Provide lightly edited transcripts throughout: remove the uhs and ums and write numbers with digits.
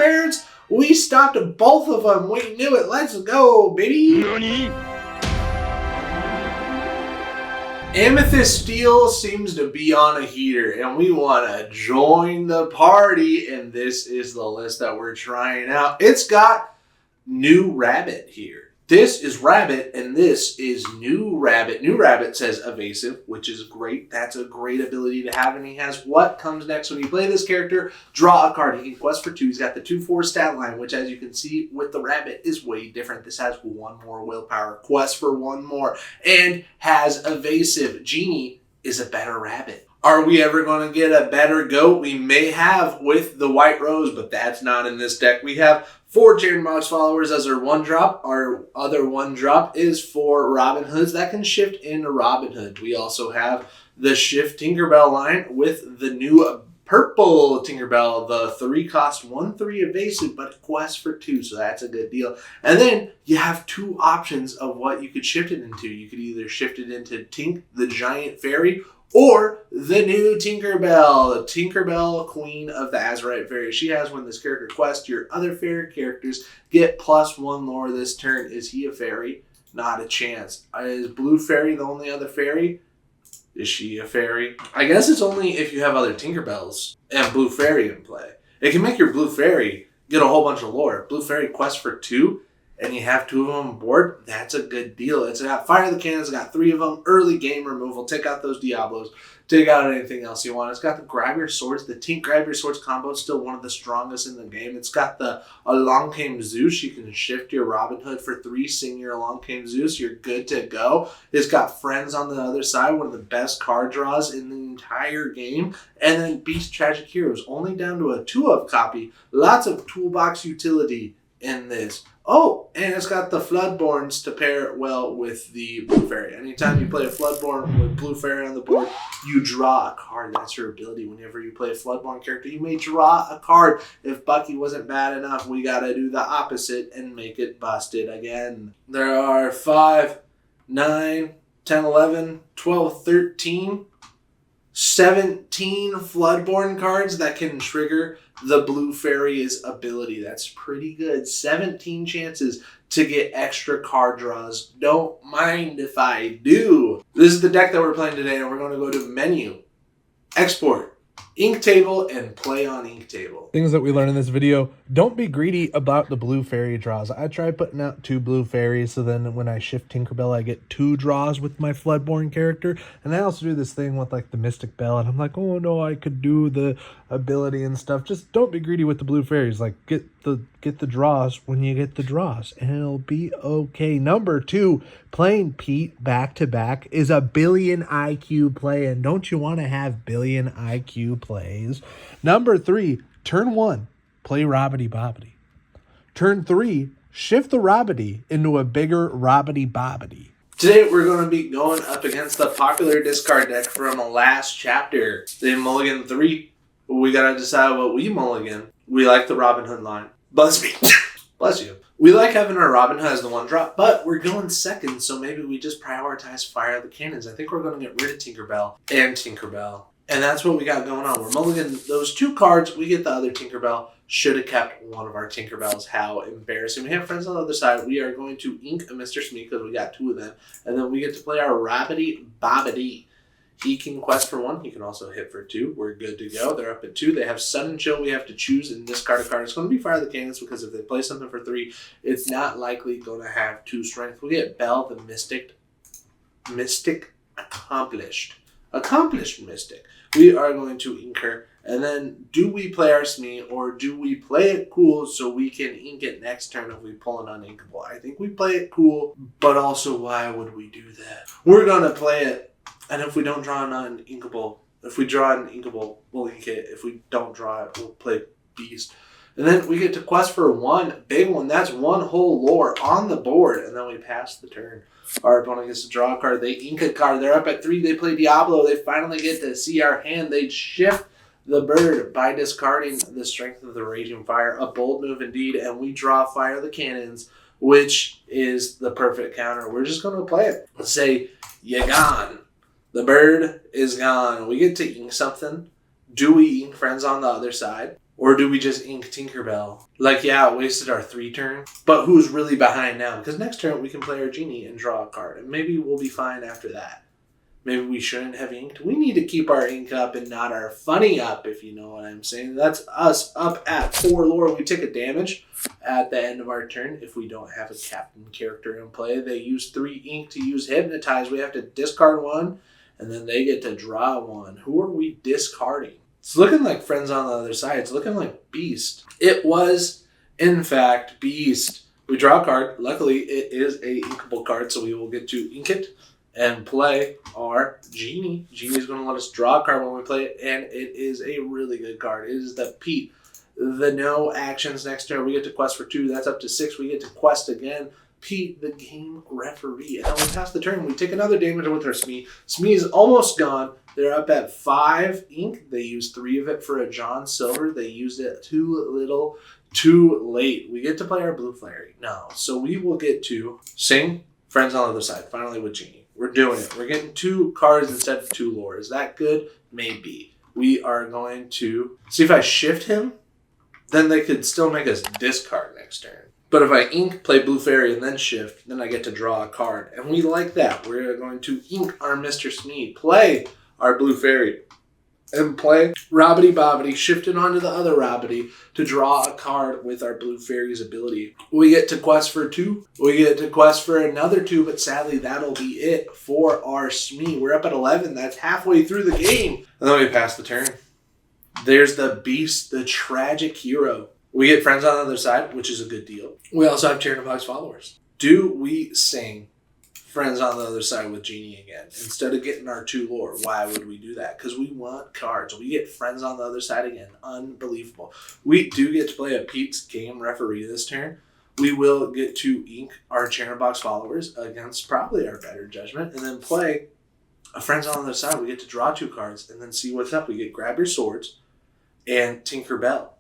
grandparents? We stopped both of them. We knew it. Let's go, baby. NANI? Amethyst Steel seems to be on a heater, and we want to join the party, and this is the list that we're trying out. It's got New Rabbit here. This is Rabbit, and this is New Rabbit. New Rabbit says Evasive, which is great. That's a great ability to have, and he has what comes next when you play this character. Draw a card. He can quest for 2. He's got the 2/4 stat line, which, as you can see with the Rabbit, is way different. This has 1 more willpower, quest for 1 more, and has Evasive. Genie is a better Rabbit. Are we ever going to get a better goat? We may have with the White Rose, but that's not in this deck. We have 4 Jaren Box followers as our 1-drop. Our other 1-drop is for Robin Hoods that can shift into Robin Hood. We also have the Shift Tinkerbell line with the new purple Tinkerbell. The 3 cost 1/3 evasive, but quest for 2, so that's a good deal. And then you have 2 options of what you could shift it into. You could either shift it into Tink, the giant fairy, or the new Tinkerbell, the Tinkerbell Queen of the Azurite Fairy. She has, when this character quests, your other fairy characters get +1 lore this turn. Is he a fairy? Not a chance. Is Blue Fairy the only other fairy? Is she a fairy? I guess it's only if you have other Tinkerbells and Blue Fairy in play. It can make your Blue Fairy get a whole bunch of lore. Blue Fairy quests for 2, and you have 2 of them on board. That's a good deal. It's got Fire the Cannons, got 3 of them, early game removal. Take out those Diablos. Take out anything else you want. It's got the Grab Your Swords. The Tink Grab Your Swords combo is still one of the strongest in the game. It's got the Along Came Zeus. You can shift your Robin Hood for 3, sing your Along Came Zeus. You're good to go. It's got Friends on the other side, one of the best card draws in the entire game. And then Beast Tragic Heroes, only down to a 2-of copy. Lots of toolbox utility in this. Oh, and it's got the Floodborns to pair well with the Blue Fairy. Anytime you play a Floodborn with Blue Fairy on the board, you draw a card. That's your ability. Whenever you play a Floodborn character, you may draw a card. If Bucky wasn't bad enough, we got to do the opposite and make it busted again. There are 5, 9, 10, 11, 12, 13, 17 Floodborn cards that can trigger the Blue Fairy's ability. That's pretty good. 17 chances to get extra card draws. Don't mind if I do. This is the deck that we're playing today, and we're going to go to Menu, Export, Ink Table, and Play on Ink Table. Things that we learned in this video: don't be greedy about the Blue Fairy draws. I tried putting out 2 Blue Fairies, so then when I shift Tinkerbell, I get 2 draws with my Floodborn character. And I also do this thing with like the Mystic Bell, and I'm like, oh no, I could do the ability and stuff. Just don't be greedy with the Blue Fairies. Like, get the draws when you get the draws, and it'll be okay. Number 2, playing Pete back-to-back is a billion IQ play, and don't you want to have billion IQ plays? Number 3, turn 1, play Robbity Bobbity. Turn 3, shift the Robbity into a bigger Robbity Bobbity. Today we're going to be going up against the popular discard deck from the last chapter. They mulligan 3. We got to decide what we mulligan. We like the Robin Hood line. Bless me. Bless you. We like having our Robin Hood as the 1-drop, but we're going second, so maybe we just prioritize Fire the Cannons. I think we're going to get rid of Tinkerbell and Tinkerbell. And that's what we got going on. We're mulliganing those 2 cards. We get the other Tinkerbell. Should have kept one of our Tinkerbells. How embarrassing. We have friends on the other side. We are going to ink a Mr. Smee because we got 2 of them. And then we get to play our Robbity Bobbity. He can quest for 1. He can also hit for 2. We're good to go. They're up at 2. They have Sudden Chill. We have to choose and discard a card. It's going to be Fire the Cannons because if they play something for 3, it's not likely going to have 2 strength. We get Belle the Mystic Accomplished Mystic. We are going to ink her. And then do we play our Smee or do we play it cool so we can ink it next turn if we pull an uninkable? I think we play it cool, but also why would we do that? We're going to play it. And if we don't draw an inkable, if we draw an inkable, we'll ink it. If we don't draw it, we'll play Beast. And then we get to quest for 1 big one. That's 1 whole lore on the board. And then we pass the turn. Our opponent gets to draw a card. They ink a card. They're up at 3. They play Diablo. They finally get to see our hand. They shift the bird by discarding the Strength of the Raging Fire. A bold move indeed. And we draw Fire the Cannons, which is the perfect counter. We're just going to play it. Let's say, you're gone. The bird is gone. We get to ink something. Do we ink friends on the other side? Or do we just ink Tinkerbell? Like, yeah, it wasted our 3 turn, but who's really behind now? Because next turn we can play our genie and draw a card, and maybe we'll be fine after that. Maybe we shouldn't have inked. We need to keep our ink up and not our funny up, if you know what I'm saying. That's us up at 4 lore. We take a damage at the end of our turn if we don't have a captain character in play. They use 3 ink to use Hypnotize. We have to discard 1, and then they get to draw 1. Who are we discarding? It's looking like Friends on the Other Side. It's looking like Beast. It was, in fact, Beast. We draw a card. Luckily, it is a inkable card, so we will get to ink it and play our Genie. Genie is going to let us draw a card when we play it, and it is a really good card. It is the Pete. The no actions next turn. We get to quest for 2. That's up to 6. We get to quest again. Pete, the game referee. And then we pass the turn. We take another damage with our Smee. Smee is almost gone. They're up at 5 ink. They used 3 of it for a John Silver. They used it too little, too late. We get to play our Blue Fairy. No. So we will get to sing Friends on the Other Side. Finally with Genie. We're doing it. We're getting 2 cards instead of 2 lore. Is that good? Maybe. We are going to see if I shift him, then they could still make us discard next turn. But if I ink, play Blue Fairy, and then shift, then I get to draw a card. And we like that. We're going to ink our Mr. Smee, play our Blue Fairy, and play Robbity Bobbity, shift it onto the other Robbity to draw a card with our Blue Fairy's ability. We get to quest for 2. We get to quest for another 2, but sadly that'll be it for our Smee. We're up at 11. That's halfway through the game. And then we pass the turn. There's the Beast, the tragic hero. We get Friends on the Other Side, which is a good deal. We also have Chernobog's followers. Do we sing Friends on the Other Side with Genie again instead of getting our 2 lore? Why would we do that? Because we want cards. We get Friends on the Other Side again. Unbelievable. We do get to play a Pete's game referee this turn. We will get to ink our Chernobog's followers against probably our better judgment, and then play a Friends on the Other Side. We get to draw 2 cards and then see what's up. We get Grab Your Swords and Tinkerbell.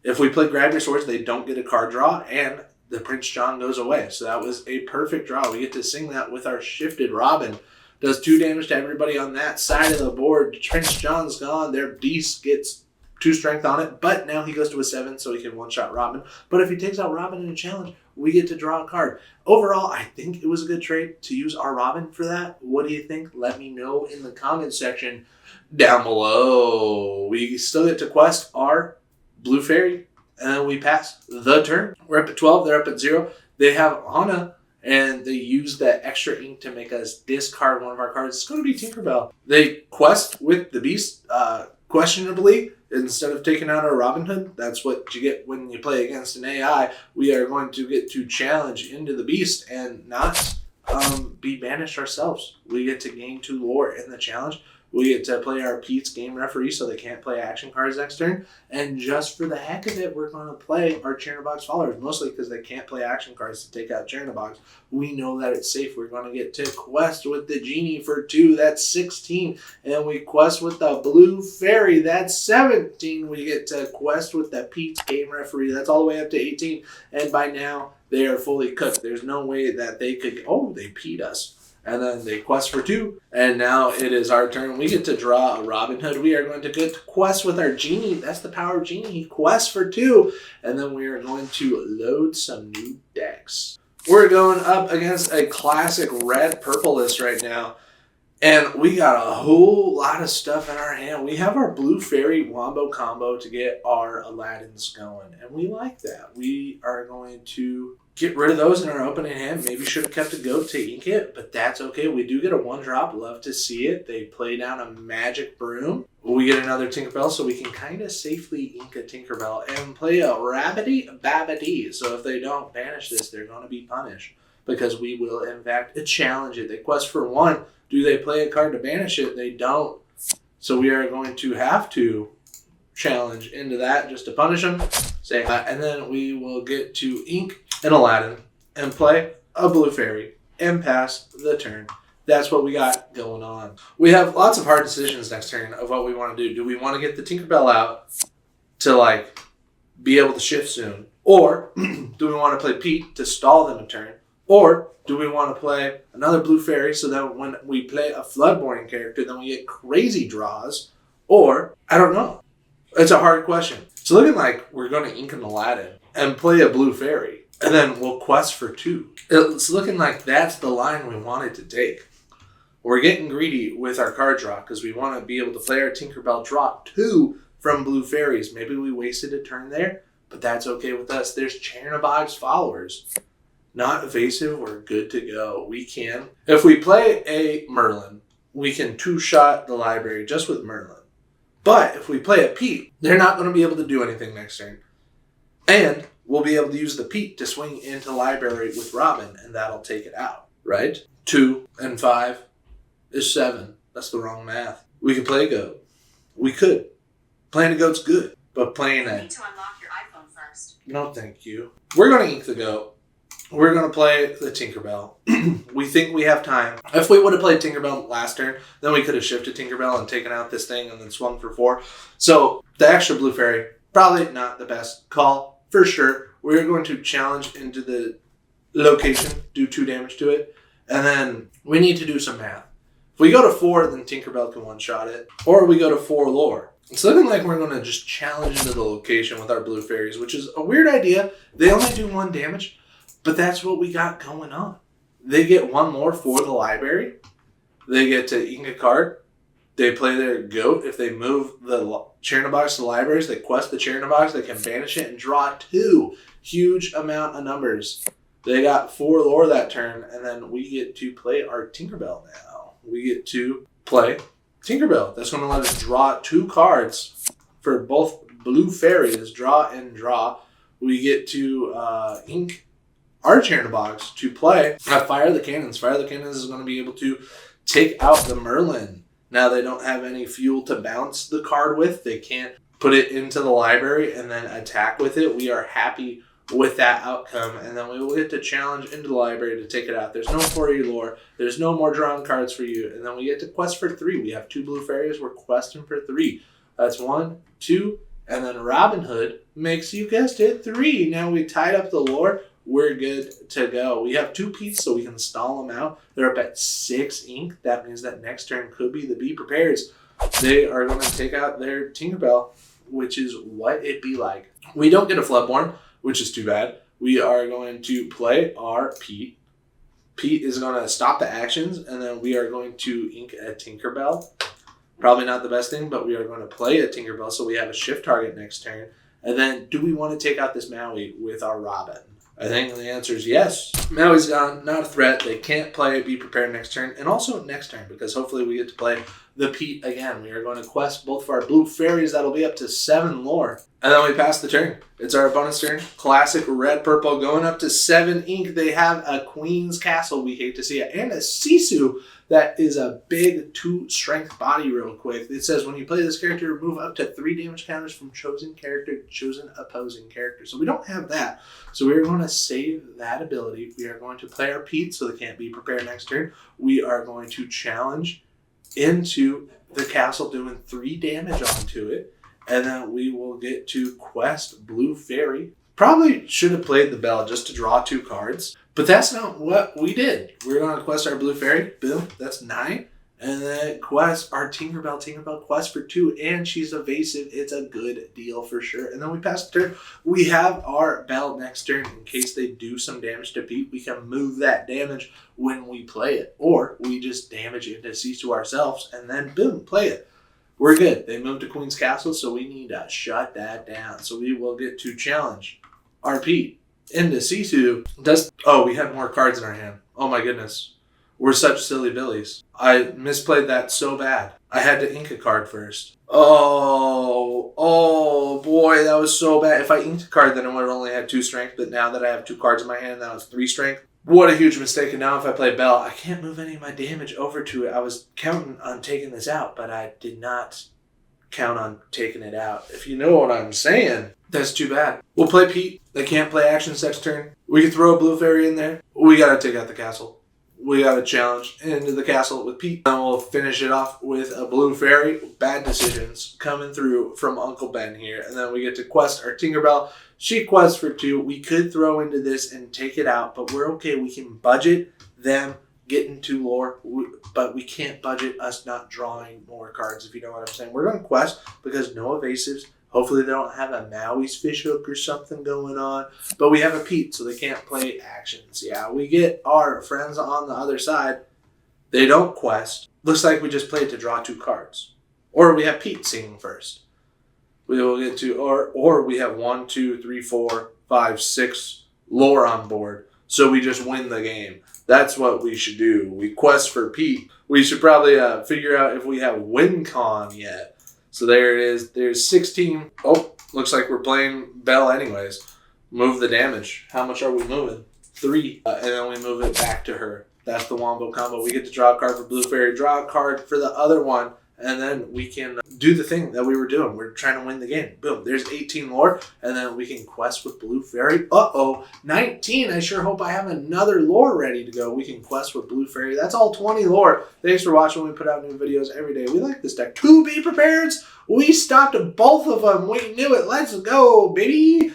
If we play Grab Your Swords, they don't get a card draw, and the Prince John goes away. So that was a perfect draw. We get to sing that with our shifted Robin. Does 2 damage to everybody on that side of the board. Prince John's gone. Their Beast gets 2 strength on it, but now he goes to a 7, so he can one-shot Robin. But if he takes out Robin in a challenge, we get to draw a card. Overall, I think it was a good trade to use our Robin for that. What do you think? Let me know in the comments section down below. We still get to quest our Blue Fairy, and then we pass the turn. We're up at 12. They're up at 0. They have Anna, and they use that extra ink to make us discard one of our cards. It's going to be Tinkerbell. They quest with the Beast, questionably, instead of taking out our Robin Hood. That's what you get when you play against an AI. We are going to get to challenge into the Beast and not be banished ourselves. We get to gain 2 lore in the challenge. We get to play our Pete's game referee so they can't play action cards next turn. And just for the heck of it, we're going to play our Chernobog's followers, mostly because they can't play action cards to take out Chernobog's. We know that it's safe. We're going to get to quest with the Genie for 2. That's 16. And we quest with the Blue Fairy. That's 17. We get to quest with the Pete's game referee. That's all the way up to 18. And by now, they are fully cooked. There's no way that they could... Oh, they peed us. And then they quest for 2. And now it is our turn. We get to draw a Robin Hood. We are going to get to quest with our Genie. That's the power of Genie. He quests for 2. And then we are going to load some new decks. We're going up against a classic red-purple list right now. And we got a whole lot of stuff in our hand. We have our Blue Fairy Wombo combo to get our Aladdins going. And we like that. We are going to get rid of those in our opening hand. Maybe should have kept a goat to ink it, but that's okay. We do get a 1-drop. Love to see it. They play down a magic broom. We get another Tinkerbell, so we can kind of safely ink a Tinkerbell and play a Rabbity Babbity. So if they don't banish this, they're going to be punished because we will, in fact, challenge it. They quest for 1. Do they play a card to banish it? They don't. So we are going to have to challenge into that just to punish them. And then we will get to ink an Aladdin and play a Blue Fairy and pass the turn. That's what we got going on. We have lots of hard decisions next turn of what we want to do. Do we want to get the Tinkerbell out to be able to shift soon? Or do we want to play Pete to stall them a turn? Or do we want to play another Blue Fairy so that when we play a Floodborn character, then we get crazy draws? Or, I don't know. It's a hard question. It's looking like we're going to ink an Aladdin and play a blue fairy. And then we'll quest for 2. It's looking like that's the line we wanted to take. We're getting greedy with our card draw because we want to be able to play our Tinkerbell, draw 2 from blue fairies. Maybe we wasted a turn there, but that's okay with us. There's Chernobog's followers. Not evasive, we're good to go. We can. If we play a Merlin, we can 2-shot the library just with Merlin. But if we play a Pete, they're not going to be able to do anything next turn. And we'll be able to use the Pete to swing into library with Robin, and that'll take it out, right? 2 and 5 is 7. That's the wrong math. We could play a goat. We could. Playing a goat's good, but playing You need to unlock your iPhone first. No, thank you. We're going to ink the goat. We're going to play the Tinkerbell. We think we have time. If we would have played Tinkerbell last turn, then we could have shifted Tinkerbell and taken out this thing and then swung for 4. So the extra blue fairy, probably not the best call, for sure. We're going to challenge into the location, do 2 damage to it, and then we need to do some math. If we go to 4, then Tinkerbell can one-shot it, or we go to 4 lore. It's looking like we're going to just challenge into the location with our blue fairies, which is a weird idea. They only do 1 damage. But that's what we got going on. They get 1 more for the library. They get to ink a card. They play their goat. If they move the Chernobox to the libraries, they quest the Chernobox. They can banish it and draw 2. Huge amount of numbers. They got 4 lore that turn, and then we get to play our Tinkerbell now. We get to play Tinkerbell. That's going to let us draw 2 cards for both blue fairies. Draw and draw. We get to ink our Chernobox to play Fire the Cannons. Fire the Cannons is going to be able to take out the Merlin. Now they don't have any fuel to bounce the card with. They can't put it into the library and then attack with it. We are happy with that outcome. And then we will get to challenge into the library to take it out. There's no 4E lore. There's no more drawing cards for you. And then we get to quest for 3. We have 2 blue fairies. We're questing for 3. That's 1, 2, and then Robin Hood makes, you guessed it, 3. Now we tied up the lore. We're good to go. We have 2 Pete's, so we can stall them out. They're up at 6 ink. That means that next turn could be the Be Prepares. They are going to take out their Tinkerbell, which is what it be like. We don't get a Floodborn, which is too bad. We are going to play our Pete. Pete is going to stop the actions, and then we are going to ink a Tinkerbell. Probably not the best thing, but we are going to play a Tinkerbell, so we have a shift target next turn. And then, do we want to take out this Maui with our Robin? I think the answer is yes. Maui's gone, not a threat. They can't play Be Prepared next turn, and also next turn, because hopefully we get to play the Pete again. We are going to quest both of our blue fairies. That'll be up to 7 lore. And then we pass the turn. It's our opponent's turn. Classic red-purple going up to 7 ink. They have a Queen's Castle. We hate to see it. And a Sisu that is a big 2-strength body real quick. It says when you play this character, remove up to 3 damage counters from chosen character to chosen opposing character. So we don't have that. So we're going to save that ability. We are going to play our Pete so they can't be prepared next turn. We are going to challenge into the castle doing 3 damage onto it. And then we will get to quest Blue Fairy. Probably should have played the Bell just to draw 2 cards. But that's not what we did. We're going to quest our Blue Fairy. Boom. That's 9. And then quest our Tinkerbell. Tinkerbell quest for 2. And she's evasive. It's a good deal for sure. And then we pass the turn. We have our Bell next turn. In case they do some damage to Pete, we can move that damage when we play it. Or we just damage into Sisu ourselves. And then boom, play it. We're good. They moved to Queen's Castle, so we need to shut that down. So we will get to challenge our Pete into Sisu. We had more cards in our hand. Oh my goodness. We're such silly billies. I misplayed that so bad. I had to ink a card first. Oh boy, that was so bad. If I inked a card, then I would have only had 2 strength, but now that I have 2 cards in my hand, that was 3 strength. What a huge mistake. And now if I play Bell, I can't move any of my damage over to it. I was counting on taking this out, but I did not count on taking it out. If you know what I'm saying, that's too bad. We'll play Pete. They can't play actions next turn. We can throw a Blue Fairy in there. We got to take out the castle. We got to challenge into the castle with Pete. And we'll finish it off with a Blue Fairy. Bad decisions coming through from Uncle Ben here. And then we get to quest our Tinkerbell. She quests for 2. We could throw into this and take it out, but we're okay. We can budget them getting 2 lore, but we can't budget us not drawing more cards, if you know what I'm saying. We're going to quest because no evasives. Hopefully they don't have a Maui's fishhook or something going on. But we have a Pete, so they can't play actions. Yeah, we get our friends on the other side. They don't quest. Looks like we just played to draw 2 cards. Or we have Pete singing first. We will get to, or we have 1, 2, 3, 4, 5, 6 lore on board. So we just win the game. That's what we should do. We quest for Pete. We should probably figure out if we have WinCon yet. So there it is. There's 16. Oh, looks like we're playing Belle anyways. Move the damage. How much are we moving? 3. And then we move it back to her. That's the Wombo combo. We get to draw a card for Blue Fairy, draw a card for the other one, and then we can do the thing that we were doing. We're trying to win the game. Boom. There's 18 lore, and then we can quest with Blue Fairy. 19. I sure hope I have another lore ready to go. We can quest with Blue Fairy. That's all 20 lore. Thanks for watching. We put out new videos every day. We like this deck. 2 be prepared. We stopped both of them. We knew it. Let's go, baby.